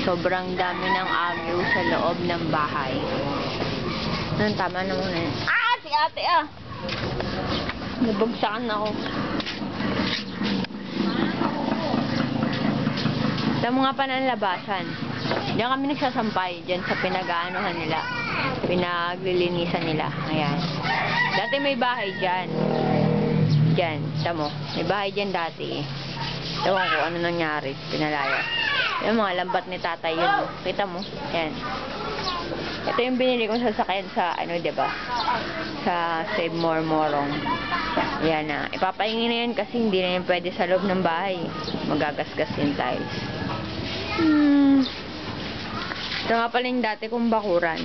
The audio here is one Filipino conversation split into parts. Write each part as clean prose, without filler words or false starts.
Sobrang dami ng agyo sa loob ng bahay. Tama na muna yun. Ah! Si ate ah! Nabagsakan ako. Sa mga pananlabasan. Diyan kami nagsasampay. Diyan sa pinag-aanohan nila. Pinaglilinisan nila. Ayan. Dati may bahay dyan. Diyan. Tamo. May bahay dyan dati. Ewan ko ano nangyari. Pinalaya. Yung mga lambat ni tatay yun. Kita mo? Ayan. Ito yung binili kong sasakyan sa, ano, diba? Sa Save More Morong. Ayan na. Ipapahingi na yan kasi hindi na yan pwede sa loob ng bahay. Magagasgas yung tiles. Ito nga pala yung dati kong bakuran.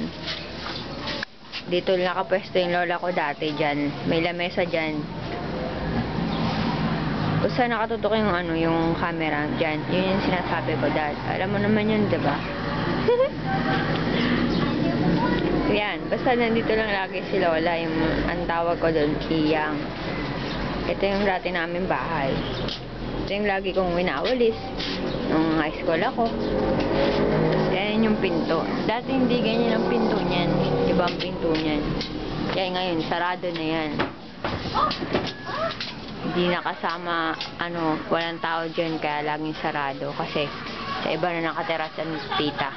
Dito nakapwesto yung lola ko dati dyan. May lamesa dyan. Kung saan nakatutok yung, ano, yung camera dyan. Yun yung sinasabi ko, dad. Alam mo naman yun, diba? Yan, basta nandito lang lagi si Lola, yung ang tawag ko doon, Iyang. Ito yung dati namin bahay. Ito yung lagi kong winawalis nung high school ako. Yan yung pinto. Dati hindi ganyan ang pinto niyan. Ibang pinto niyan. Kaya ngayon, sarado na yan. Hindi nakasama, ano, walang tao dyan, kaya laging sarado. Kasi sa iba na nakatira sa tita.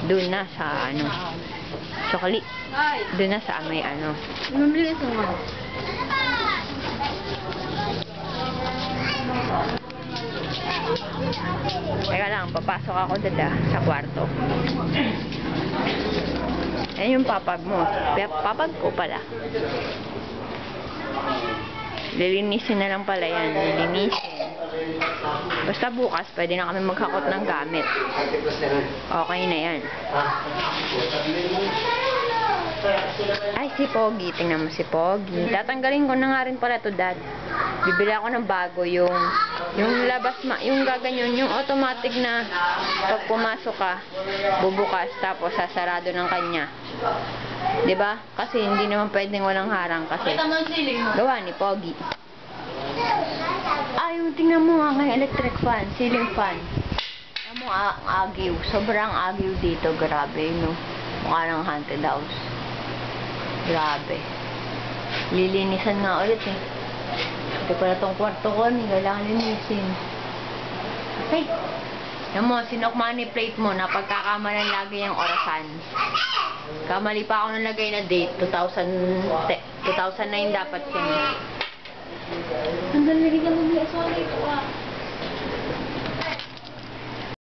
Doon na sa, ano, chocolate. Doon na sa may ano. Mamili ito nga. Teka lang, papasok ako dada sa kwarto. Ayan yung papag mo. Papag ko pala. Lilinisin na lang pala yan. Lilinisin. Basta bukas, pwede na kami maghakot ng gamit. Okay na yan. Ay, si Pogi. Tingnan mo si Pogi. Tatanggalin ko na nga rin pala to, dad. Bibili ako ng bago yung labas, yung gaganyan, yung automatic na pag pumasok ka, bubukas, tapos sasarado ng kanya. Diba? Kasi hindi naman pwedeng walang harang kasi gawa ni Pogi. Yung tingnan mo nga ng electric fan, ceiling fan. Tingnan mo ang agyo. Sobrang agyo dito. Grabe, no? Mukha ng haunted house. Grabe. Lilinisan nga ulit eh. Ito pala tong kwarto ko. Kailangan linisin. Okay. Tingnan mo, sinokmani plate mo na pagkakamalan lagi yung orasan. Kamali pa ako nalagay na date. 2009 dapat yan. Ang dali ka mabili sa ito ah.